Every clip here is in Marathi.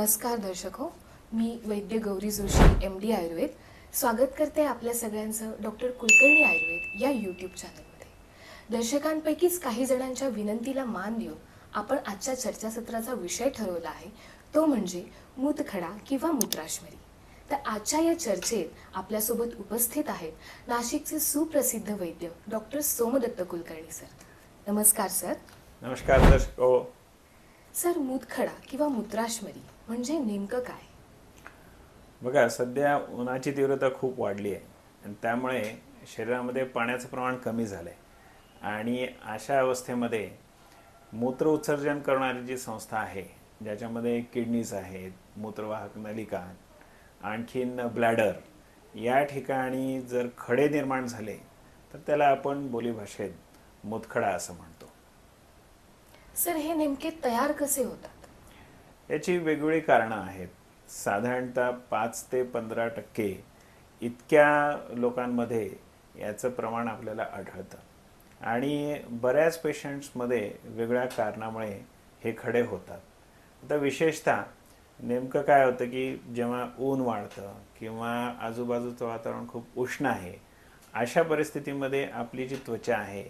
नमस्कार दर्शक हो, मी वैद्य गौरी जोशी MD आयुर्वेद स्वागत करते आपल्या सगळ्यांचं डॉक्टर कुलकर्णी आयुर्वेद या यूट्यूब चॅनलमध्ये. दर्शकांपैकीच काही जणांच्या विनंतीला मान देऊन आपण आजच्या चर्चासत्राचा विषय ठरवला आहे, तो म्हणजे मूतखडा किंवा मूत्राशमरी. तर आजच्या या चर्चेत आपल्यासोबत उपस्थित आहेत नाशिकचे सुप्रसिद्ध वैद्य डॉक्टर सोमदत्त कुलकर्णी सर. नमस्कार सर. नमस्कार दर्शक हो. सर, मूतखडा किंवा मूत्राशमरी म्हणजे नेमकं काय? बघा, सध्या उन्हाची तीव्रता खूप वाढली आहे आणि त्यामुळे शरीरामध्ये पाण्याचं प्रमाण कमी झालं आहे आणि अशा अवस्थेमध्ये मूत्र उत्सर्जन करणारी जी संस्था आहे, ज्याच्यामध्ये किडनीज आहेत, मूत्रवाहक नलिका, आणखीन ब्लॅडर, या ठिकाणी जर खडे निर्माण झाले तर त्याला आपण बोलीभाषेत मूतखडा असं म्हणतो. सर, हे नेमके तयार कसे होतात? याची वेगवेगळी कारणं आहेत. साधारणतः 5 ते 15% इतक्या लोकांमध्ये याचं प्रमाण आपल्याला आढळतं आणि बऱ्याच पेशंट्समध्ये वेगळ्या कारणामुळे हे खडे होतात. आता विशेषतः नेमकं काय होतं की जेव्हा ऊन वाढतं किंवा आजूबाजूचं वातावरण खूप उष्ण आहे, अशा परिस्थितीमध्ये आपली जी त्वचा आहे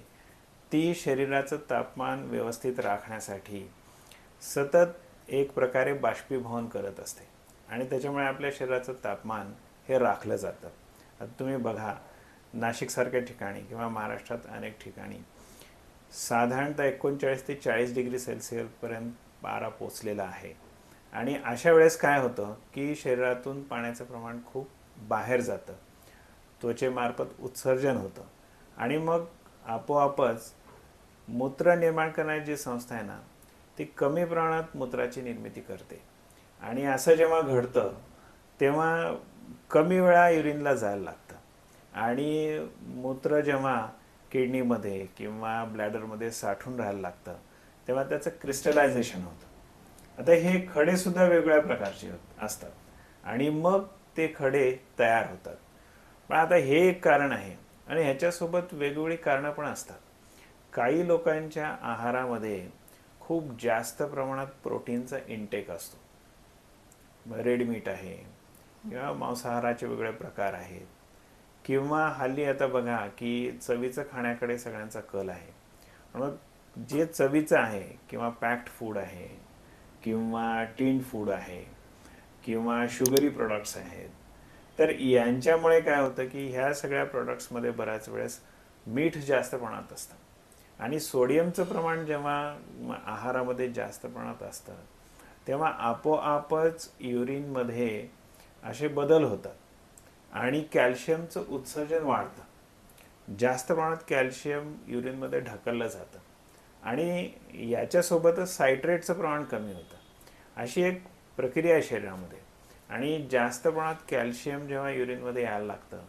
ती शरीराचं तापमान व्यवस्थित राखण्यासाठी सतत एक प्रकारे बाष्पीभवन करत असते आणि त्याच्यामुळे आपल्या शरीराचं तापमान हे राखलं जातं. आता तुम्ही बघा, नाशिकसारख्या ठिकाणी किंवा महाराष्ट्रात अनेक ठिकाणी साधारणतः 39 ते 40 डिग्री सेल्सिअसपर्यंत पारा पोचलेला आहे आणि अशा वेळेस काय होतं की शरीरातून पाण्याचं प्रमाण खूप बाहेर जातं, त्वचेमार्फत उत्सर्जन होतं आणि मग आपोआपच मूत्र निर्माण करणारी जी संस्था आहे ना, ती कमी प्रमाणात मूत्राची निर्मिती करते आणि असं जेव्हा घडतं तेव्हा कमी वेळा युरिनला जायला लागतं आणि मूत्र जेव्हा किडनीमध्ये किंवा ब्लॅडरमध्ये साठून राहायला लागतं तेव्हा त्याचं क्रिस्टलायझेशन होतं. आता हे खडेसुद्धा वेगवेगळ्या प्रकारचे असतात आणि मग ते खडे तयार होतात. पण आता हे एक कारण आहे आणि ह्याच्यासोबत वेगवेगळी कारणं पण असतात. काही लोकांच्या आहारामध्ये खूप जास्त प्रमाणात प्रोटीनचा इंटेक असतो. रेड मीट आहे किंवा मांसाहाराचे वेगळे प्रकार आहेत किंवा हल्ली आता बघा की चवीचं खाण्याकडे सगळ्यांचा कल आहे. मग जे चवीचं आहे किंवा पॅक्ड फूड आहे किंवा टिन्ड फूड आहे किंवा शुगरी प्रोडक्ट्स आहेत, तर यांच्यामुळे काय होतं की ह्या सगळ्या प्रोडक्ट्समध्ये बऱ्याच वेळेस मीठ जास्त प्रमाणात असतं आणि सोडियमचं प्रमाण जेव्हा आहारामध्ये जास्त प्रमाणात असतं तेव्हा आपोआपच युरिनमध्ये असे बदल होतात आणि कॅल्शियमचं उत्सर्जन वाढतं. जास्त प्रमाणात कॅल्शियम युरिनमध्ये ढकललं जातं आणि याच्यासोबतच सायट्रेटचं प्रमाण कमी होतं. अशी एक प्रक्रिया आहे शरीरामध्ये आणि जास्त प्रमाणात कॅल्शियम जेव्हा युरिनमध्ये यायला लागतं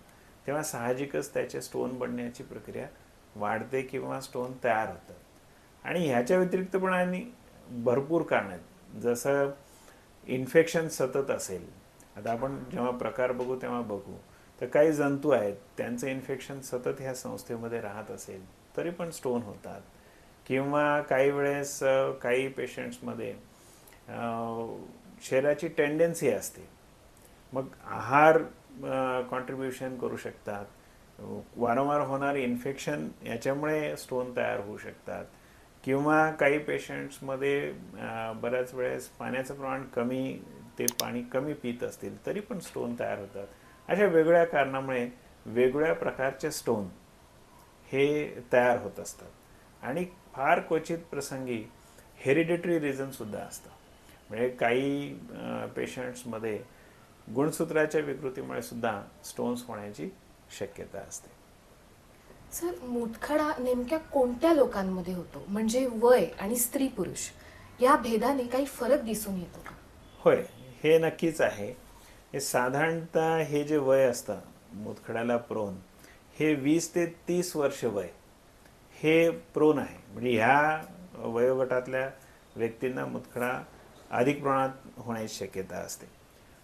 तेव्हा साहजिकच त्याचे स्टोन बनण्याची प्रक्रिया वाढते किंवा स्टोन तयार होतात. आणि ह्याच्या व्यतिरिक्त पण आणि भरपूर कारणं आहेत. जसं इन्फेक्शन सतत असेल, आता आपण जेव्हा प्रकार बघू तेव्हा बघू, तर काही जंतू आहेत त्यांचं इन्फेक्शन सतत ह्या संस्थेमध्ये राहत असेल तरी पण स्टोन होतात. किंवा काही वेळेस काही पेशंट्समध्ये शरीराची टेंडन्सी असते, मग आहार कॉन्ट्रीब्युशन करू शकतात. वारंवार होणारे इन्फेक्शन याच्यामुळे स्टोन तयार होऊ शकतात किंवा काही पेशंट्समध्ये बऱ्याच वेळेस पाण्याचं प्रमाण कमी, ते पाणी कमी पित असतील तरी पण स्टोन तयार होतात. अशा वेगवेगळ्या कारणामुळे वेगवेगळ्या प्रकारचे स्टोन हे तयार होत असतात आणि फार क्वचित प्रसंगी हेरिडिटरी रिझनसुद्धा असतं. म्हणजे काही पेशंट्समध्ये गुणसूत्राच्या विकृतीमुळे सुद्धा स्टोन्स होण्याची शक्यता असते. सर, मूतखडा नेमक्या कोणत्या लोकांमध्ये होतो? म्हणजे वय आणि स्त्री पुरुष या भेदाने काही फरक दिसून येतो का? होय, हे नक्कीच आहे. हे साधारणतः हे जे वय असतं मूतखड्याला प्रोन, हे 20 ते 30 वर्ष वय हे प्रोन आहे. म्हणजे ह्या वयोगटातल्या व्यक्तींना मूतखडा अधिक प्रमाणात होण्याची शक्यता असते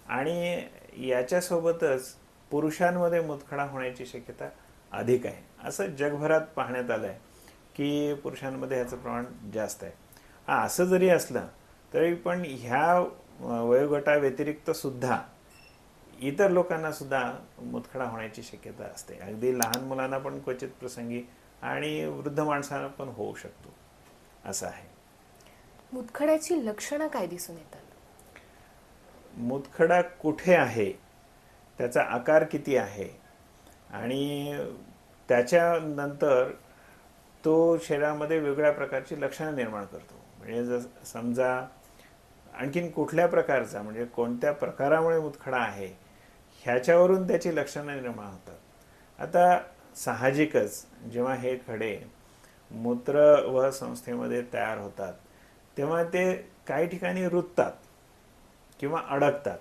आणि याच्यासोबतच पुरुषांमध्ये मूतखडा होण्याची शक्यता अधिक आहे. असं जगभरात पाहण्यात आलं आहे की पुरुषांमध्ये ह्याचं प्रमाण जास्त आहे. असं जरी असलं तरी पण ह्या वयोगटाव्यतिरिक्त सुद्धा इतर लोकांना सुद्धा मुतखडा होण्याची शक्यता असते. अगदी लहान मुलांना पण क्वचित प्रसंगी आणि वृद्ध माणसांना पण होऊ शकतो, असं आहे. मुतखड्याची लक्षणं काय दिसून येतात? मुतखडा कुठे आहे, त्याचा आकार किती आहे आणि त्याच्यानंतर तो शरीरामध्ये वेगळ्या प्रकारची लक्षणं निर्माण करतो. म्हणजे जर समजा आणखीन कुठल्या प्रकारचा, म्हणजे कोणत्या प्रकारामुळे मुतखडा आहे ह्याच्यावरून त्याची लक्षणं निर्माण होतात. आता साहजिकच जेव्हा हे खडे मूत्रवाह संस्थेमध्ये तयार होतात तेव्हा ते काही ठिकाणी रुततात किंवा अडकतात.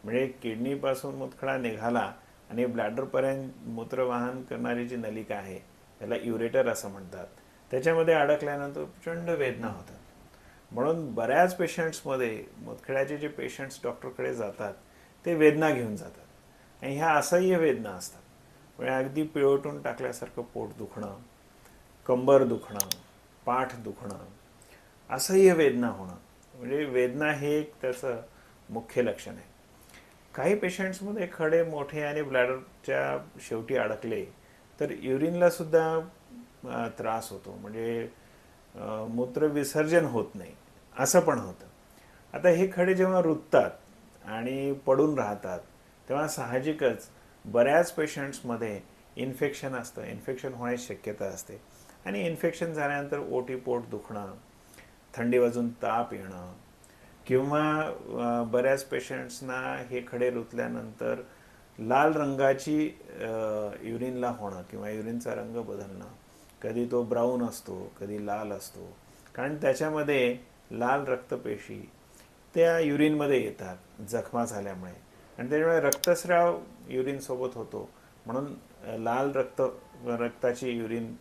म्हणजे किडनीपासून मुतखडा निघाला आणि ब्लॅडरपर्यंत मूत्रवाहन करणारी जी नलिका आहे त्याला युरेटर असं म्हणतात, त्याच्यामध्ये अडकल्यानंतर प्रचंड वेदना होतात. म्हणून बऱ्याच पेशंट्समध्ये मुतखड्याचे जे पेशंट्स डॉक्टरकडे जातात ते वेदना घेऊन जातात आणि ह्या असह्य वेदना असतात. म्हणजे अगदी पिळवटून टाकल्यासारखं पोट दुखणं, कंबर दुखणं, पाठ दुखणं, असह्य वेदना होणं, म्हणजे वेदना हे एक त्याचं मुख्य लक्षण आहे. काही पेशंट्समध्ये खडे मोठे आणि ब्लॅडरच्या शेवटी अडकले तर युरिनला सुद्धा त्रास होतो, म्हणजे मूत्र विसर्जन होत नाही, असं पण होतं. आता हे खडे जेव्हा रुततात आणि पडून राहतात तेव्हा साहजिकच बऱ्याच पेशंट्समध्ये इन्फेक्शन असतं, इन्फेक्शन होण्याची शक्यता असते आणि इन्फेक्शन झाल्यानंतर ओटी पोट दुखणं, थंडी वाजून ताप येणं किंवा बऱ्याच पेशंट्सना हे खडे रुतल्यानंतर लाल रंगाची युरिनला होणं किंवा युरिनचा रंग बदलणं, कधी तो ब्राऊन असतो कधी लाल असतो, कारण त्याच्यामध्ये लाल रक्तपेशी त्या युरिनमध्ये येतात जखमा झाल्यामुळे आणि त्यामुळे रक्तस्राव युरिनसोबत होतो, म्हणून लाल रक्ताची युरिन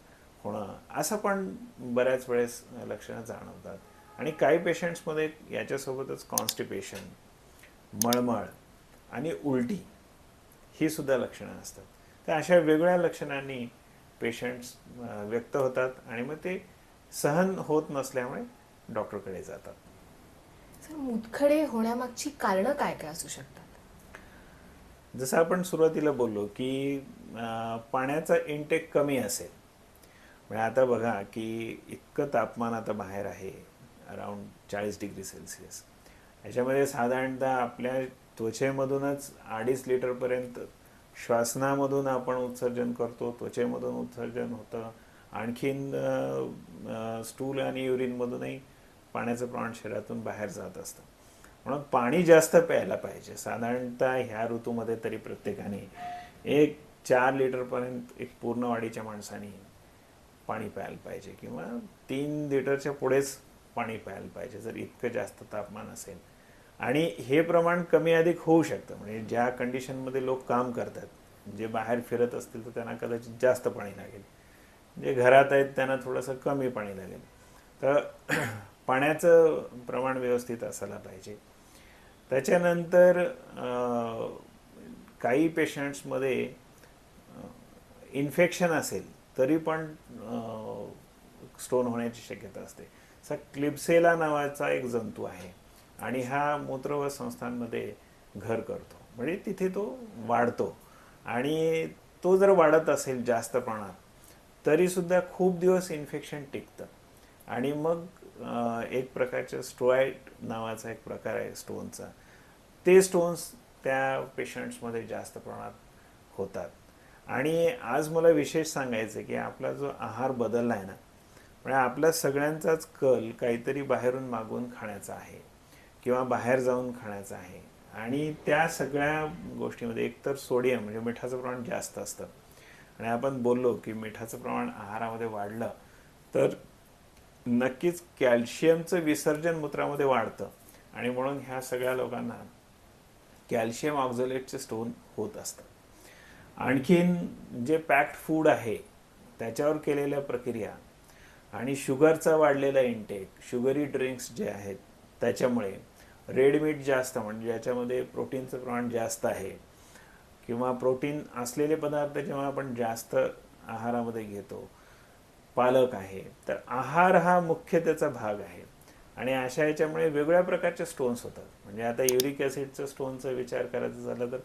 होणं असं पण बऱ्याच वेळेस लक्षणं जाणवतात. आणि काही पेशंट्समध्ये याच्यासोबतच कॉन्स्टिपेशन, मळमळ आणि उलटी ही सुद्धा लक्षणं असतात. तर अशा वेगळ्या लक्षणांनी पेशंट्स व्यक्त होतात आणि मग ते सहन होत नसल्यामुळे डॉक्टरकडे जातात. सर, मुतखडे होण्यामागची कारणं काय काय असू शकतात? जसं आपण सुरुवातीला बोललो की पाण्याचा इनटेक कमी असेल, म्हणजे आता बघा की इतकं तापमान आता बाहेर आहे, अराउंड 40 डिग्री सेल्सिअस, याच्यामध्ये साधारणतः आपल्या त्वचेमधूनच 2.5 लिटरपर्यंत श्वासनामधून आपण उत्सर्जन करतो, त्वचेमधून उत्सर्जन होतं, आणखीन स्टूल आणि युरिनमधूनही पाण्याचं प्रमाण शरीरातून बाहेर जात असतं. म्हणून पाणी जास्त प्यायला पाहिजे. साधारणतः ह्या ऋतूमध्ये तरी प्रत्येकाने 4 लिटरपर्यंत एक पूर्ण वाढीच्या माणसाने पाणी प्यायला पाहिजे किंवा 3 लिटरच्या पुढेच पाणी प्यायला पाहिजे जर इतकं जास्त तापमान असेल. आणि हे प्रमाण कमी अधिक होऊ शकतं, म्हणजे ज्या कंडिशनमध्ये लोक काम करतात, जे बाहेर फिरत असतील तर त्यांना कदाचित जास्त पाणी लागेल, जे घरात आहेत त्यांना थोडंसं कमी पाणी लागेल. तर पाण्याचं प्रमाण व्यवस्थित असायला पाहिजे. त्याच्यानंतर काही पेशंट्समध्ये इन्फेक्शन असेल तरी पण स्टोन होण्याची शक्यता असते. क्लिप्सेला नावाचा एक जंतू आहे आणि हा मूत्रवाह संस्थांमध्ये घर करतो, म्हणजे तिथे तो वाढतो आणि तो जर वाढत असेल जास्त प्रमाणात तरी सुद्धा खूप दिवस इन्फेक्शन टिकतं आणि मग एक प्रकारचं स्टोआइड नावाचा एक प्रकार आहे स्टोनचा, ते स्टोन्स त्या पेशंट्समध्ये जास्त प्रमाणात होतात. आणि आज मला विशेष सांगायचं की आपला जो आहार बदलला आहे ना, म्हणजे आपल्या सगळ्यांचाच कल काहीतरी बाहेरून मागवून खाण्याचा आहे किंवा बाहेर जाऊन खाण्याचा आहे आणि त्या सगळ्या गोष्टीमध्ये एकतर सोडियम म्हणजे मिठाचं प्रमाण जास्त असतं आणि आपण बोललो की मिठाचं प्रमाण आहारामध्ये वाढलं तर नक्कीच कॅल्शियमचं विसर्जन मूत्रामध्ये वाढतं आणि म्हणून ह्या सगळ्या लोकांना कॅल्शियम ऑक्झलेटचे स्टोन होत असतं. आणखीन जे पॅक्ड फूड आहे त्याच्यावर केलेल्या प्रक्रिया आणि शुगरचा वाढलेला इंटेक, शुगरी ड्रिंक्स जे आहेत त्याच्यामुळे, रेड मीट जास्त म्हणजे ज्याच्यामध्ये प्रोटीनचं प्रमाण जास्त आहे किंवा प्रोटीन असलेले पदार्थ जेव्हा आपण जास्त आहारामध्ये घेतो, पालक आहे, तर आहार हा मुख्य त्याचा भाग आहे आणि अशा ह्याच्यामुळे वेगवेगळ्या प्रकारचे स्टोन्स होतात. म्हणजे आता युरिक ॲसिडचं स्टोनचा विचार करायचा झाला तर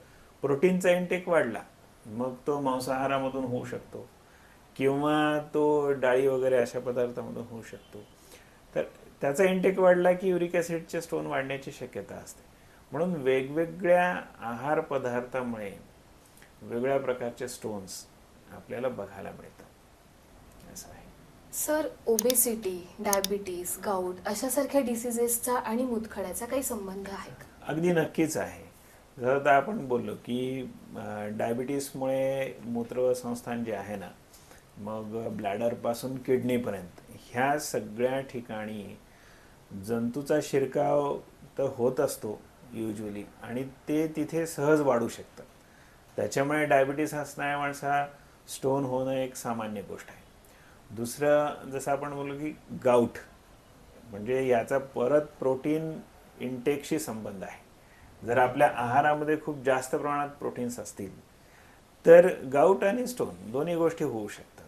प्रोटीनचा इंटेक वाढला, मग तो मांसाहारामधून होऊ शकतो किंवा तो डाळी वगैरे अशा पदार्थामधून होऊ शकतो. तर त्याचा इंटेक वाढला की युरिक ॲसिडचे स्टोन वाढण्याची शक्यता असते. म्हणून वेगवेगळ्या आहार पदार्थामुळे वेगवेगळ्या प्रकारचे स्टोन्स आपल्याला बघायला मिळतात असं आहे. सर, ओबेसिटी, डायबिटीज, गाऊट अशासारख्या डिसिजेसचा आणि मूतखड्याचा काही संबंध आहे का? अगदी नक्कीच आहे. जर आता आपण बोललो की डायबिटीसमुळे मूत्रसंस्थान जे आहे ना, मग ब्लॅडरपासून किडनीपर्यंत ह्या सगळ्या ठिकाणी जंतूचा शिरकाव तर होत असतो युजली, आणि ते तिथे सहज वाढू शकतात. त्याच्यामुळे डायबिटीस असणाऱ्या माणसाला स्टोन होणं एक सामान्य गोष्ट आहे. दुसरं, जसं आपण बोललो की गाऊट, म्हणजे याचा परत प्रोटीन इंटेकशी संबंध आहे. जर आपल्या आहारामध्ये खूप जास्त प्रमाणात प्रोटीन्स असतील तर गाऊट आणि स्टोन दोन्ही गोष्टी होऊ शकतात.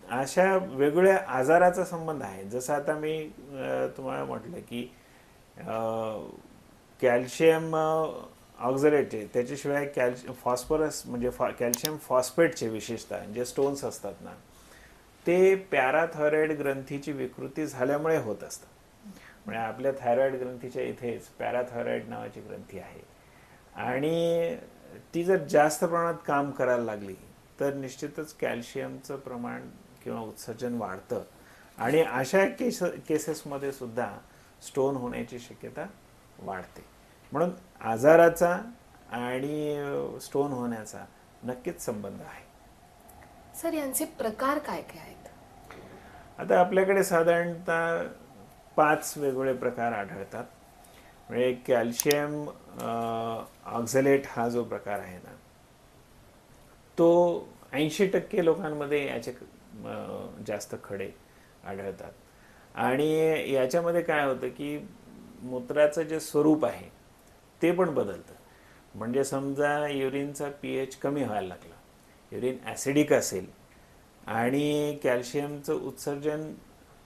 अशा वेगवेगळ्या आजाराचा संबंध आहे. जसं आता मी तुम्हाला म्हटलं की कॅल्शियम ऑक्झलेट, त्याच्याशिवाय फॉस्फरस म्हणजे कॅल्शियम फॉस्फेटचे विशेषतः जे स्टोन्स असतात ना, ते पॅराथायरॉइड ग्रंथीची विकृती झाल्यामुळे होत असतात. म्हणजे आपल्या थायरॉइड ग्रंथीच्या इथेच पॅराथायरॉइड नावाची ग्रंथी आहे, आणि ती जर जास्त प्रमाणात काम करायला लागली तर निश्चितच कॅल्शियमचं प्रमाण किंवा उत्सर्जन वाढतं, आणि अशा केसेसमध्ये सुद्धा स्टोन होण्याची शक्यता वाढते. म्हणून आजाराचा आणि स्टोन होण्याचा नक्कीच संबंध आहे. सर, यांचे प्रकार काय काय आहेत? आता आपल्याकडे साधारणतः 5 वेगवेगळे प्रकार आढळतात. म्हणजे कॅल्शियम ऑक्झलेट हा जो प्रकार आहे ना, तो 80% लोकांमध्ये याचे जास्त खडे आढळतात. आणि याच्यामध्ये काय होतं की मूत्राचं जे स्वरूप आहे ते पण बदलतं. म्हणजे समजा युरिनचा pH कमी व्हायला लागला, युरिन ॲसिडिक असेल आणि कॅल्शियमचं उत्सर्जन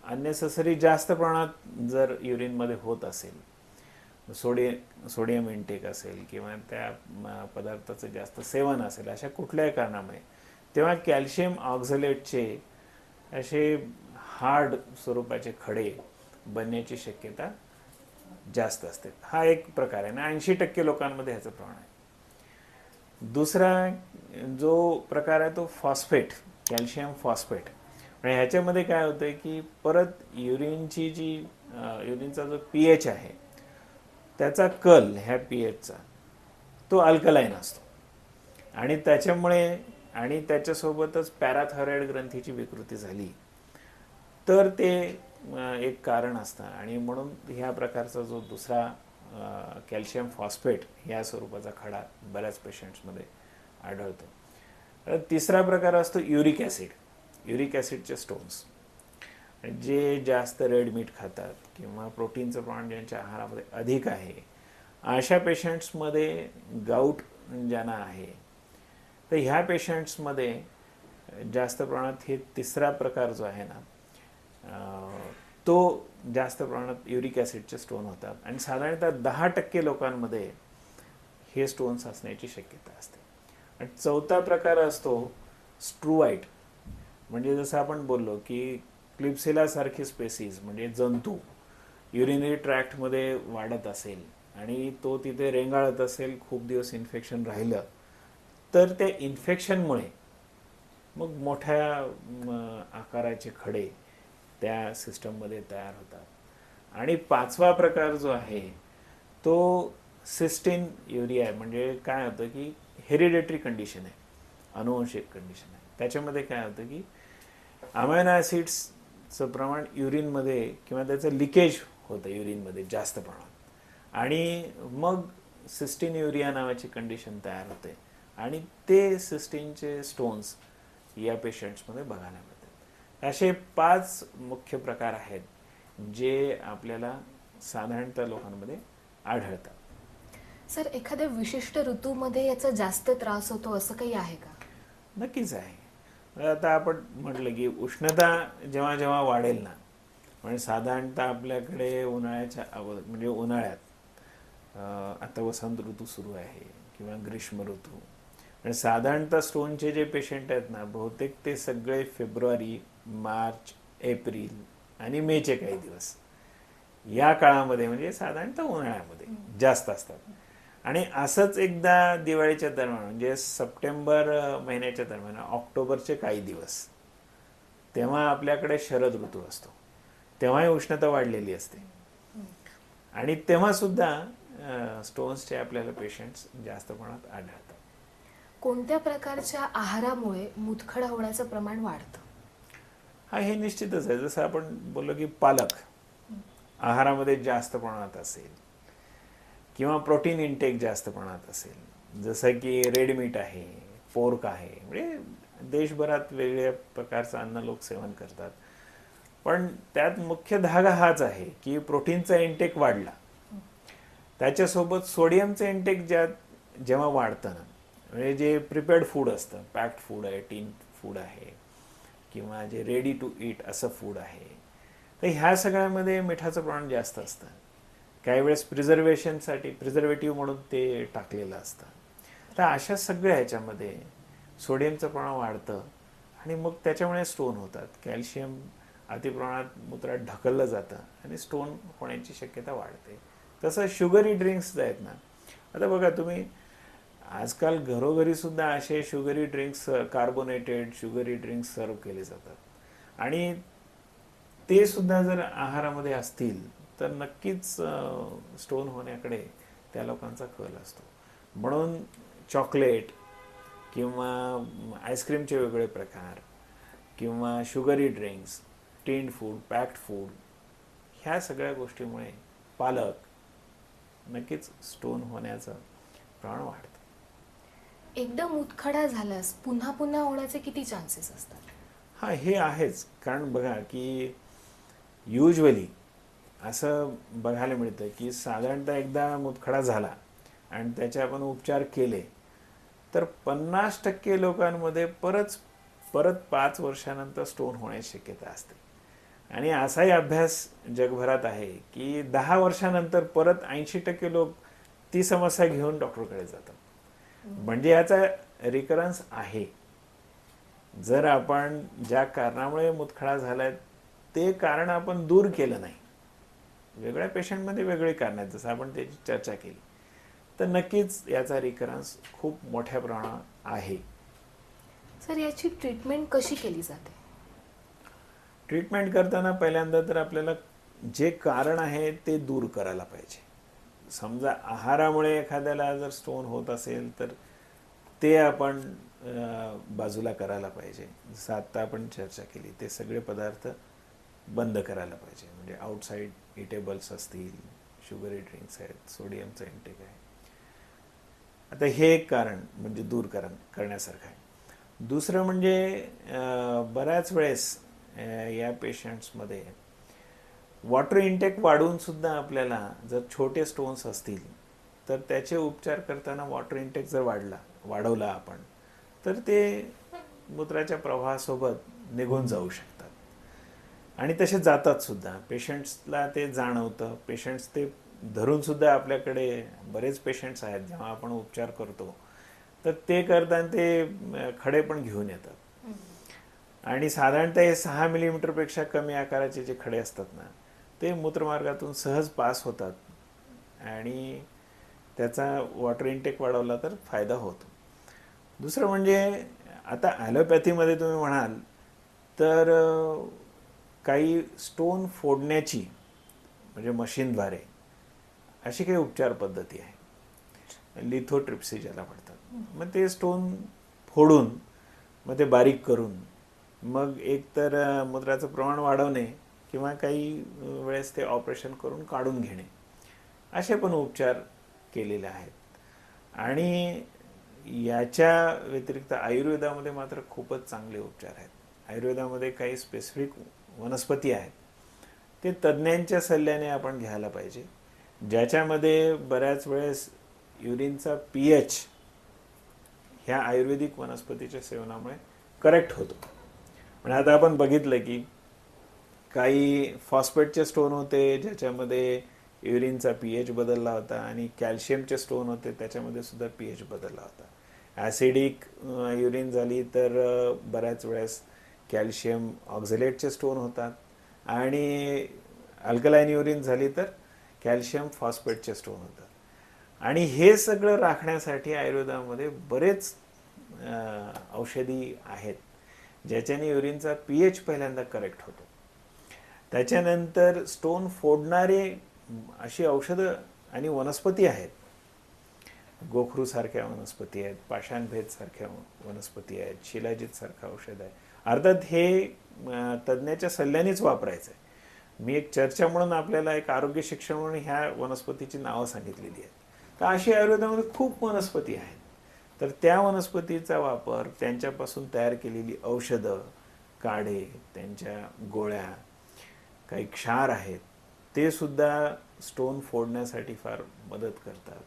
अननेसेसरी जास्त प्रमाणात जर युरिनमध्ये होत असेल, सोडियम इंटेक असेल किंवा त्या पदार्थाचं जास्त सेवन असेल, अशा कुठल्याही कारणामुळे, तेव्हा कॅल्शियम ऑक्झलेटचे असे हार्ड स्वरूपाचे खडे बनण्याची शक्यता जास्त असते. हा एक प्रकार आहे ना, 80% लोकांमध्ये ह्याचं प्रमाण आहे. दुसरा जो प्रकार आहे तो फॉस्फेट, कॅल्शियम फॉस्फेट. आणि ह्याच्यामध्ये काय होतं की परत युरिनची जी युरिनचा जो pH आहे त्याचा कल ह्या pHचा तो अल्कलाईन असतो, आणि त्याच्यामुळे आणि त्याच्यासोबतच पॅराथायरॉइड ग्रंथीची विकृती झाली तर ते एक कारण असतं. आणि म्हणून ह्या प्रकारचा जो दुसरा कॅल्शियम फॉस्फेट या स्वरूपाचा खडा बऱ्याच पेशंट्समध्ये आढळतो. तिसरा प्रकार असतो युरिक ॲसिड, युरिक ॲसिडचे स्टोन्स. जे जास्त रेड मीठ खातात किंवा प्रोटीनचं प्रमाण ज्यांच्या आहारामध्ये अधिक आहे, अशा पेशंट्समध्ये गाऊट ज्यांना आहे, तर ह्या पेशंट्समध्ये जास्त प्रमाणात हे तिसरा प्रकार जो आहे ना, तो जास्त प्रमाणात युरिक ॲसिडचे स्टोन होतात. आणि साधारणतः 10% लोकांमध्ये हे स्टोन्स असण्याची शक्यता असते. आणि चौथा प्रकार असतो स्ट्रुवाईट. म्हणजे जसं आपण बोललो की क्लिप्सिला सारखी स्पेसीज म्हणजे जंतू युरिनरी ट्रॅक्टमध्ये वाढत असेल आणि तो तिथे रेंगाळत असेल, खूप दिवस इन्फेक्शन राहिलं, तर त्या इन्फेक्शनमुळे मग मोठ्या आकाराचे खडे त्या सिस्टममध्ये तयार होतात. आणि 5वा प्रकार जो आहे तो सिस्टीन युरिया. म्हणजे काय होतं की हेरिडेटरी कंडिशन आहे, अनुवंशिक कंडिशन आहे. त्याच्यामध्ये काय होतं की अमायनो ॲसिड्सचं प्रमाण युरिनमध्ये किंवा त्याचं लिकेज होतं युरिनमध्ये जास्त प्रमाणात, आणि मग सिस्टीन युरिया नावाची कंडिशन तयार होते, आणि ते सिस्टीनचे स्टोन्स या पेशंट्समध्ये बघायला मिळतात. असे 5 मुख्य प्रकार आहेत जे आपल्याला साधारणतः लोकांमध्ये आढळतात. सर, एखाद्या विशिष्ट ऋतूमध्ये याचा जास्त त्रास होतो असं काही आहे का? नक्कीच आहे. आता आपण म्हटलं की उष्णता जेव्हा जेव्हा वाढेल ना, म्हणजे साधारणतः आपल्याकडे उन्हाळ्याच्या अगोदर म्हणजे उन्हाळ्यात आता वसंत ऋतू सुरू आहे किंवा ग्रीष्म ऋतू, म्हणजे साधारणतः स्टोनचे जे पेशंट आहेत ना, बहुतेक ते सगळे फेब्रुवारी, मार्च, एप्रिल आणि मेचे काही दिवस या काळामध्ये म्हणजे साधारणतः उन्हाळ्यामध्ये जास्त असतात. आणि असंच एकदा दिवाळीच्या दरम्यान म्हणजे सप्टेंबर महिन्याच्या दरम्यान ऑक्टोबरचे काही दिवस, तेव्हा आपल्याकडे शरद ऋतू असतो, तेव्हाही उष्णता वाढलेली असते आणि तेव्हा सुद्धा स्टोन्सचे आपल्याला पेशंट्स जास्त प्रमाणात आढळतात. कोणत्या प्रकारच्या आहारामुळे मुतखडा होण्याचं प्रमाण वाढतं? हा, हे निश्चितच आहे. जसं आपण बोललो की पालक आहारामध्ये जास्त प्रमाणात असेल किंवा प्रोटीन इंटेक जास्त प्रमाणात असेल, जसं की रेड मीट आहे, पोर्क आहे, म्हणजे देशभरात वेगवेगळ्या प्रकारचं अन्न लोक सेवन करतात, पण त्यात मुख्य धागा हाच आहे की प्रोटीनचा इंटेक वाढला, त्याच्यासोबत सोडियमचं इंटेक जेव्हा वाढतं ना, म्हणजे जे प्रिपेअर्ड फूड असतं, पॅक्ड फूड आहे, टीन फूड आहे किंवा जे रेडी टू ईट असं फूड आहे, तर ह्या सगळ्यामध्ये मिठाचं प्रमाण जास्त असतं. काही वेळेस प्रिझर्वेटिव्ह म्हणून ते टाकलेलं असतं. तर अशा सगळ्या ह्याच्यामध्ये सोडियमचं प्रमाण वाढतं आणि मग त्याच्यामुळे स्टोन होतात. कॅल्शियम अतिप्रमाणात मूत्रात ढकललं जातं आणि स्टोन होण्याची शक्यता वाढते. तसं शुगरी ड्रिंक्स जे आहेत ना, आता बघा तुम्ही आजकाल घरोघरी सुद्धा असे sugary drinks, carbonated sugary drinks सर्व केले जातात आणि ते सुद्धा जर आहारामध्ये असतील तर नक्कीच स्टोन होण्याकडे त्या लोकांचा कल असतो. म्हणून चॉकलेट किंवा आईस्क्रीमचे वेगळे प्रकार किंवा sugary drinks, टीन्ड food, packed food, ह्या सगळ्या गोष्टीमुळे पालक नक्कीच स्टोन होण्याचं प्रमाण वाढतं. एकदा मुतखडा झाल्यास पुन्हा पुन्हा होण्याचे किती चान्सेस असतात? हा, हे आहेच. कारण बघा की युजली असं बघायला मिळतं की साधारणतः एकदा मुतखडा झाला आणि त्याचे आपण उपचार केले तर 50% लोकांमध्ये परत 5 वर्षानंतर स्टोन होण्याची शक्यता असते. आणि असाही अभ्यास जगभरात आहे की 10 वर्षानंतर परत 80% लोक ती समस्या घेऊन डॉक्टरकडे जातात. म्हणजे याचा रिकरन्स आहे. जर आपण ज्या कारणामुळे मुतखडा झालाय ते कारण आपण दूर केलं नाही, वेगळ्या पेशंटमध्ये वेगळी कारण आहेत, जसं आपण त्याची चर्चा केली, तर नक्कीच याचा रिकरन्स खूप मोठ्या प्रमाणात आहे. सर, याची ट्रीटमेंट कशी केली जाते? ट्रीटमेंट करताना पहिल्यांदा तर आपल्याला जे कारण आहे ते दूर करायला पाहिजे. समजा आहारामुळे एखाद्याला जर स्टोन होत असेल तर ते आपण बाजूला करायला पाहिजे. जसं आत्ता आपण चर्चा केली, ते सगळे पदार्थ बंद करायला पाहिजे. म्हणजे आउटसाईड इटेबल्स असतील, शुगरी ड्रिंक्स आहेत, सोडियमचं इंटेक आहे. आता हे एक कारण म्हणजे दूर करण्यासारखं आहे. दुसरं म्हणजे बऱ्याच वेळेस या पेशंट्समध्ये वॉटर इंटेक वाढवून सुद्धा आपल्याला जर छोटे स्टोन्स असतील तर त्याचे उपचार करताना वॉटर इंटेक जर वाढवला आपण तर ते मूत्राच्या प्रवाहासोबत निघून जाऊ शकतात आणि तसे जातात सुद्धा. पेशंट्सला ते जाणवतं, पेशंट्स ते धरून सुद्धा आपल्याकडे बरेच पेशंट्स आहेत जेव्हा आपण उपचार करतो तर ते करताना ते खडे पण घेऊन येतात. आणि साधारणतः हे 6 मिलीमीटरपेक्षा कमी आकाराचे जे खडे असतात ना, ते मूत्रमार्गातून सहज पास होतात आणि त्याचा वॉटर इंटेक वाढवला तर फायदा होतो. दुसरं म्हणजे आता ॲलोपॅथीमध्ये तुम्ही म्हणाल तर काही स्टोन फोडण्याची म्हणजे मशीनद्वारे अशी काही उपचार पद्धती आहे, लिथोट्रिप्सी ज्याला म्हणतात. मग ते स्टोन फोडून मग ते बारीक करून मग एकतर मूत्राचं प्रमाण वाढवणे किंवा काही वेळेस ते ऑपरेशन करून काढून घेणे, असे पण उपचार केलेले आहेत. आणि याच्या व्यतिरिक्त आयुर्वेदामध्ये मात्र खूपच चांगले उपचार आहेत. आयुर्वेदामध्ये काही स्पेसिफिक वनस्पती आहेत, ते तज्ज्ञांच्या सल्ल्याने आपण घ्यायला पाहिजे, ज्याच्यामध्ये बऱ्याच वेळेस युरिनचा pH ह्या आयुर्वेदिक वनस्पतीच्या सेवनामुळे करेक्ट होतो. म्हणजे आता आपण बघितलं की काही फॉस्फेटचे स्टोन होते ज्याच्यामध्ये युरिनचा पीएच बदलला होता, आणि कॅल्शियमचे स्टोन होते त्याच्यामध्ये सुद्धा पीएच बदलला होता. ॲसिडिक युरिन झाली तर बऱ्याच वेळेस कॅल्शियम ऑक्झलेटचे स्टोन होतात, आणि अल्कलाईन युरिन झाली तर कॅल्शियम फॉस्फेटचे स्टोन होतात. आणि हे सगळं राखण्यासाठी आयुर्वेदामध्ये बरेच औषधी आहेत ज्याच्याने युरिनचा पीएच पहिल्यांदा करेक्ट होतो. त्याच्यानंतर स्टोन फोडणारे अशी औषधं आणि वनस्पती आहेत. गोखरू सारख्या वनस्पती आहेत, पाषाणभेद सारख्या वनस्पती आहेत, शिलाजीत सारखं औषध आहे. अर्थात हे तज्ज्ञाच्या सल्ल्यानेच वापरायचं आहे. मी एक चर्चा म्हणून आपल्याला एक आरोग्य शिक्षण म्हणून ह्या वनस्पतीची नावं सांगितलेली आहेत. तर अशी आयुर्वेदामध्ये खूप वनस्पती आहेत. तर त्या वनस्पतीचा वापर, त्यांच्यापासून तयार केलेली औषधं, काढे, त्यांच्या गोळ्या, काही क्षार आहेत, ते सुद्धा स्टोन फोडण्यासाठी फार मदत करतात.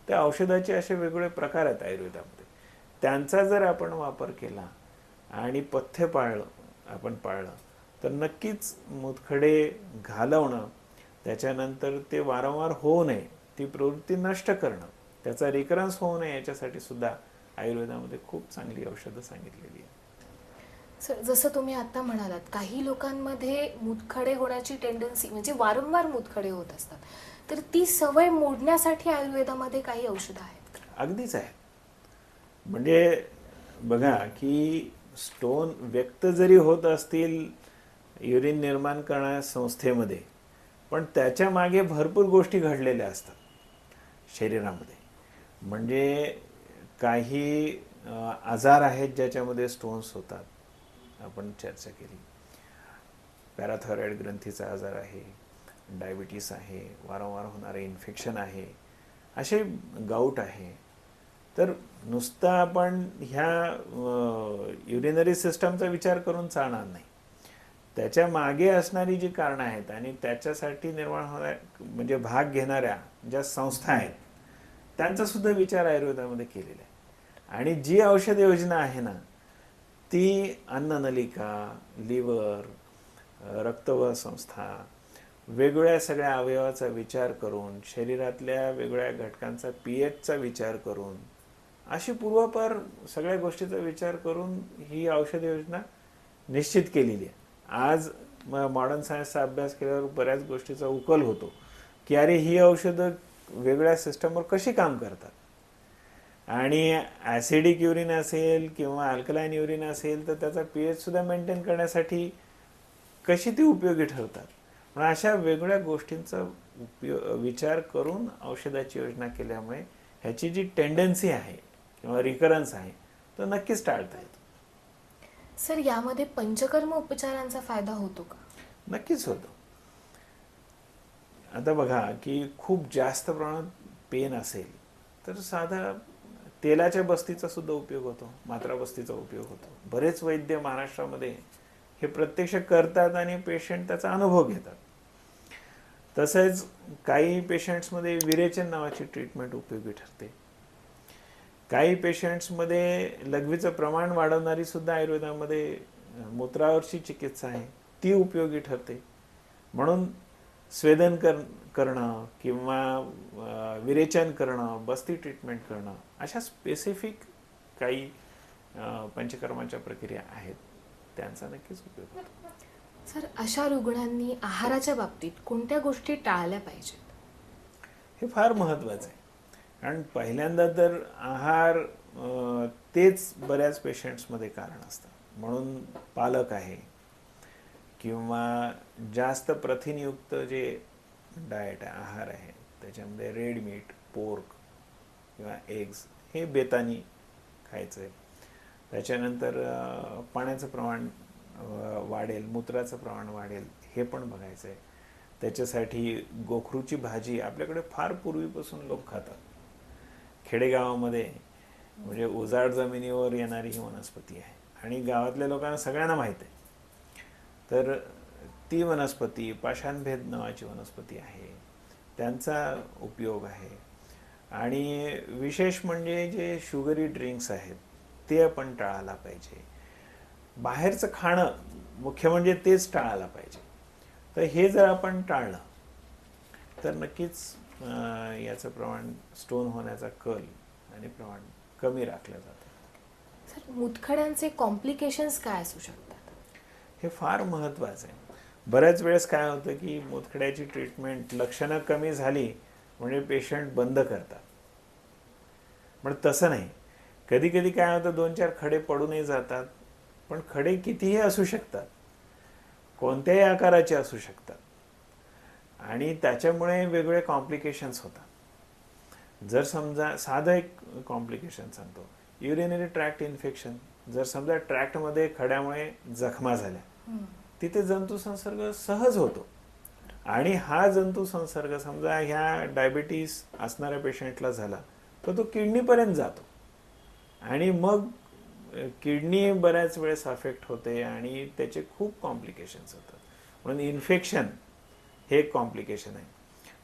त्या औषधाचे असे वेगवेगळे प्रकार आहेत आयुर्वेदामध्ये. त्यांचा जर आपण वापर केला आणि पथ्य पाळलं तर नक्कीच मुतखडे घालवणं, त्याच्यानंतर ते वारंवार होऊ नये, ती प्रवृत्ती नष्ट करणं, त्याचा रिकरन्स होऊ नये, याच्यासाठी सुद्धा आयुर्वेदामध्ये खूप चांगली औषधं सांगितलेली आहेत. सर, जसं तुम्ही आता म्हणालात, काही लोकांमध्ये मुतखडे होण्याची टेंडन्सी, म्हणजे वारंवार मुतखडे होत असतात, तर ती सवय मोडण्यासाठी आयुर्वेदामध्ये काही औषधं आहेत का? अगदीच आहे. म्हणजे बघा की स्टोन व्यक्त जरी होत असतील युरिन निर्माण करणाऱ्या संस्थेमध्ये, पण त्याच्या मागे भरपूर गोष्टी घडलेल्या असतात शरीरामध्ये. म्हणजे काही आजार आहेत ज्याच्यामध्ये स्टोन्स होतात, आपण चर्चा केली. पॅराथायरॉइड ग्रंथीचा आजार आहे, डायबिटीस आहे, वारंवार होणारे इन्फेक्शन आहे, असे गाऊट आहे. तर नुसतं आपण ह्या युरिनरी सिस्टमचा विचार करून चालणार नाही. त्याच्या मागे असणारी जी कारणं आहेत आणि त्याच्यासाठी निर्माण होणाऱ्या, म्हणजे भाग घेणाऱ्या ज्या संस्था आहेत, त्यांचा सुद्धा विचार आयुर्वेदामध्ये केलेला आहे. आणि जी औषध योजना आहे ना, ती अन्ननलिका, लिव्हर, रक्तवाहिनी संस्था, वेगवेगळ्या सगळ्या अवयवाचा विचार करून, शरीरातल्या वेगवेगळ्या घटकांचा पीएचचा विचार करून, अशी पूर्वापार सगळ्या गोष्टीचा विचार करून ही औषध योजना निश्चित केलेली आहे. आज मॉडर्न सायन्सचा अभ्यास केल्यावर बऱ्याच गोष्टीचा उकल होतो की अरे ही औषधं वेगळ्या सिस्टमवर कशी काम करतात, आणि ॲसिडिक युरिन असेल किंवा अल्कलाईन युरिन असेल तर त्याचा पीएच सुद्धा मेंटेन करण्यासाठी कशी ती उपयोगी ठरतात. पण अशा वेगवेगळ्या गोष्टींचा विचार करून औषधाची योजना केल्यामुळे ह्याची जी टेंडन्सी आहे किंवा रिकरन्स आहे तो नक्कीच टाळता येतो. सर, यामध्ये पंचकर्म उपचारांचा फायदा होतो का? नक्कीच होतो. आता बघा की खूप जास्त प्रमाणात पेन असेल तर साधा तेलाच्या बस्तीचा सुद्धा उपयोग होतो, मात्रा बस्तीचा उपयोग होतो. बरेच वैद्य महाराष्ट्रामध्ये हे प्रत्यक्ष करतात आणि पेशंट त्याचा अनुभव घेतात. तसेच काही पेशंट्समध्ये विरेचन नावाची ट्रीटमेंट उपयोगी ठरते. काही पेशंट्समध्ये लघवीचं प्रमाण वाढवणारी सुद्धा आयुर्वेदामध्ये मूत्रावरची चिकित्सा आहे, ती उपयोगी ठरते. म्हणून स्वेदन करणं किंवा विरेचन करणं, बस्ती ट्रीटमेंट करणं, अशा स्पेसिफिक काही पंचकर्माच्या प्रक्रिया आहेत, त्यांचा नक्कीच उपयोग होतो. सर, अशा रुग्णांनी आहाराच्या बाबतीत कोणत्या गोष्टी टाळल्या पाहिजेत? हे फार महत्त्वाचं आहे. कारण पहिल्यांदा तर आहार तेच बऱ्याच पेशंट्समध्ये कारण असतं. म्हणून पालक आहे किंवा जास्त प्रथिनयुक्त जे डाएट आहे, आहार आहे, त्याच्यामध्ये रेड मीट, पोर्क किंवा एग्स हे बेतानी खायचं आहे. त्याच्यानंतर पाण्याचं प्रमाण वाढेल, मूत्राचं प्रमाण वाढेल, हे पण बघायचं आहे. त्याच्यासाठी गोखरूची भाजी आपल्याकडे फार पूर्वीपासून लोक खातात. खेडेगावामध्ये म्हणजे उजाड जमिनीवर येणारी ही वनस्पती आहे आणि गावातल्या लोकांना सगळ्यांना माहीत आहे. तर ती वनस्पती पाषाणभेद नावाची वनस्पती आहे, त्यांचा उपयोग आहे. आणि विशेष म्हणजे जे शुगरी ड्रिंक्स आहेत ते आपण टाळायला पाहिजे. बाहेरचं खाणं मुख्य म्हणजे तेच टाळायला पाहिजे. तर हे जर आपण टाळलं तर नक्कीच याचं प्रमाण स्टोन होण्याचा कल आणि प्रमाण कमी राखलं जातं. सर, मुतखड्यांचे कॉम्प्लिकेशन्स काय असू शकतात? हे फार महत्त्वाचं आहे. बऱ्याच वेळेस काय होतं की मुतखड्याची ट्रीटमेंट लक्षणं कमी झाली म्हणजे पेशंट बंद करतात, पण तसं नाही. कधी कधी काय होतं, 2-4 खडे पडूनही जातात, पण खडे कितीही असू शकतात, कोणत्याही आकाराचे असू शकतात, आणि त्याच्यामुळे वेगवेगळे कॉम्प्लिकेशन्स होतात. जर समजा साधं एक कॉम्प्लिकेशन सांगतो, युरिनरी ट्रॅक्ट इन्फेक्शन. जर समजा ट्रॅक्टमध्ये खड्यामुळे जखमा झाल्या, तिथे जंतू संसर्ग सहज होतो, आणि हा जंतू संसर्ग समजा ह्या डायबिटीस असणाऱ्या पेशंटला झाला तर तो किडनीपर्यंत जातो, आणि मग किडनी बऱ्याच वेळेस अफेक्ट होते आणि त्याचे खूप कॉम्प्लिकेशन्स होतात. म्हणून इन्फेक्शन हे एक कॉम्प्लिकेशन आहे.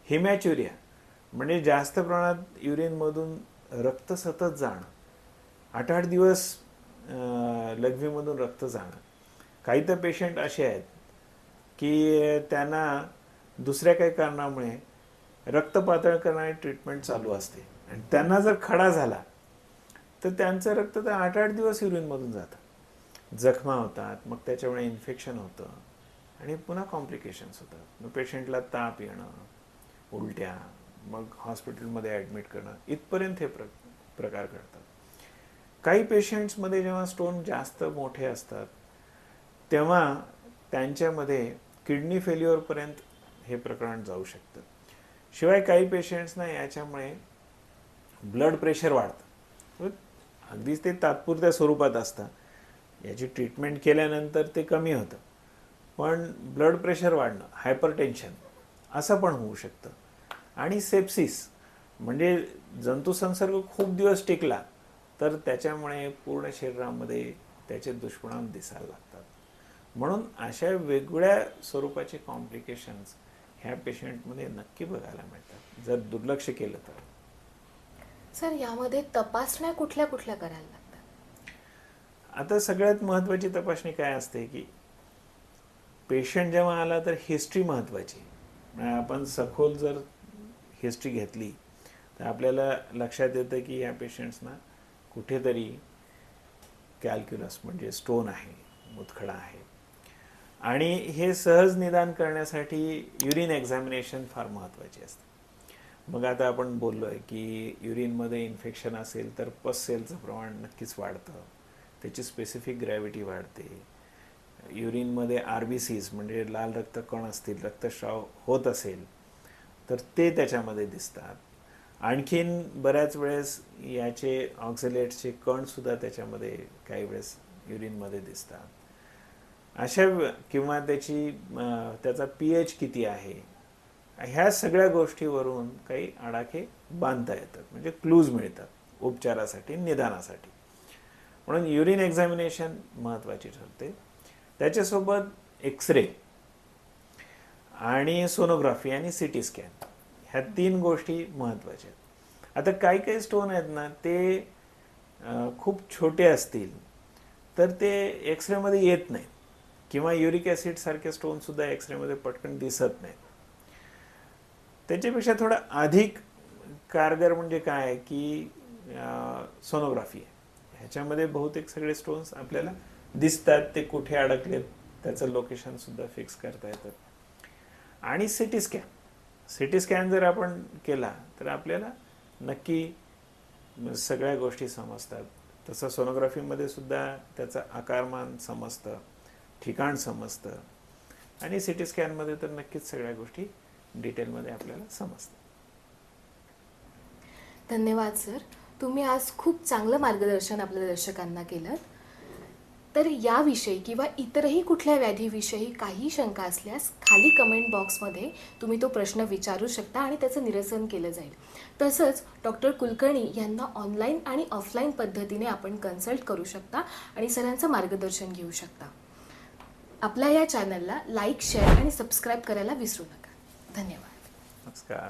हिमॅच्युरिया म्हणजे जास्त प्रमाणात युरिनमधून रक्त सतत जाणं, 8-8 दिवस लघवीमधून रक्त जाणं. काही तर पेशंट असे आहेत की त्यांना दुसऱ्या काही कारणामुळे रक्त पातळ करणारी ट्रीटमेंट चालू असते, आणि त्यांना जर खडा झाला तर त्यांचं रक्त तर 8-8 दिवस युरिनमधून जातं, जखमा होतात, मग त्याच्यामुळे इन्फेक्शन होतं आणि पुन्हा कॉम्प्लिकेशन्स होतात. मग पेशंटला ताप येणं, उलट्या, मग हॉस्पिटलमध्ये ॲडमिट करणं, इथपर्यंत हे प्रकार घडतात. काही पेशंट्समध्ये जेव्हा स्टोन जास्त मोठे असतात तेव्हा त्यांच्यामध्ये किडनी फेल्युअरपर्यंत हे प्रकरण जाऊ शकतं. शिवाय काही पेशंट्सना याच्यामुळे ब्लड प्रेशर वाढतं. अगदीच ते तात्पुरत्या स्वरूपात असतं, याची ट्रीटमेंट केल्यानंतर ते कमी होतं, पण ब्लड प्रेशर वाढणं, हायपरटेन्शन असं पण होऊ शकतं. आणि सेप्सिस म्हणजे जंतुसंसर्ग खूप दिवस टिकला तर त्याच्यामुळे पूर्ण शरीरामध्ये त्याचे दुष्परिणाम दिसायला लागतात. म्हणून अशा वेगवेगळ्या स्वरूपाचे कॉम्प्लिकेशन्स ह्या पेशंटमध्ये नक्की बघायला मिळतात जर दुर्लक्ष केलं तर. सर, यामध्ये तपासण्या कुठल्या कुठल्या करायला लागतात? आता सगळ्यात महत्त्वाची तपासणी काय असते की पेशंट जेव्हा आला तर हिस्ट्री महत्त्वाची. म्हणजे आपण सखोल जर हिस्ट्री घेतली तर आपल्याला लक्षात येतं की या पेशंट्सना कुठेतरी कॅल्क्युलस म्हणजे स्टोन आहे, मुतखडा आहे, आणि हे सहज निदान करण्यासाठी युरिन एक्झामिनेशन फार महत्त्वाची असते. मग आता आपण बोललो आहे की युरिनमध्ये इन्फेक्शन असेल तर पस सेलचं प्रमाण नक्कीच वाढतं, त्याची स्पेसिफिक ग्रॅव्हिटी वाढते. युरिनमध्ये RBCs म्हणजे लाल रक्तकण असतील, रक्तस्राव होत असेल तर ते त्याच्यामध्ये दिसतात. आणखीन बऱ्याच वेळेस याचे ऑक्झलेट्सचे कणसुद्धा त्याच्यामध्ये काही वेळेस युरिनमध्ये दिसतात. अशा किंवा त्याचा pH किती आहे, ह्या सगळ्या गोष्टीवरून काही आडाखे बांधता येतात, म्हणजे क्लूज मिळतात उपचारासाठी, निदानासाठी. म्हणून युरिन एक्झामिनेशन महत्त्वाची ठरते. त्याच्यासोबत एक्सरे आणि सोनोग्राफी आणि CT स्कॅन ह्या 3 गोष्टी महत्त्वाच्या आहेत. आता काही काही स्टोन आहेत ना, ते खूप छोटे असतील तर ते एक्सरेमध्ये येत नाहीत, किंवा युरिक ॲसिड सारखे स्टोनसुद्धा एक्सरेमध्ये पटकन दिसत नाहीत. त्याच्यापेक्षा थोडं अधिक कारगर म्हणजे काय की सोनोग्राफी आहे. ह्याच्यामध्ये बहुतेक सगळे स्टोन्स आपल्याला दिसतात, ते कुठे अडकलेत त्याचं लोकेशनसुद्धा फिक्स करता येतं. आणि CT स्कॅन जर आपण केला तर आपल्याला नक्की सगळ्या गोष्टी समजतात. तसं सोनोग्राफीमध्ये सुद्धा त्याचं आकारमान समजतं, ठिकाण समजतं, आणि CT स्कॅनमध्ये तर नक्कीच सगळ्या गोष्टी डिटेलमध्ये आपल्याला समजतात. धन्यवाद सर, तुम्ही आज खूप चांगलं मार्गदर्शन आपल्या दर्शकांना केलं. तर याविषयी किंवा इतरही कुठल्या व्याधीविषयी काही शंका असल्यास खाली कमेंट बॉक्समध्ये तुम्ही तो प्रश्न विचारू शकता आणि त्याचं निरसन केलं जाईल. तसंच डॉक्टर कुलकर्णी यांना ऑनलाईन आणि ऑफलाईन पद्धतीने आपण कन्सल्ट करू शकता आणि सरांचं मार्गदर्शन घेऊ शकता. आपल्या या चॅनलला लाईक, शेअर आणि सबस्क्राईब करायला विसरू नका. धन्यवाद. नमस्कार.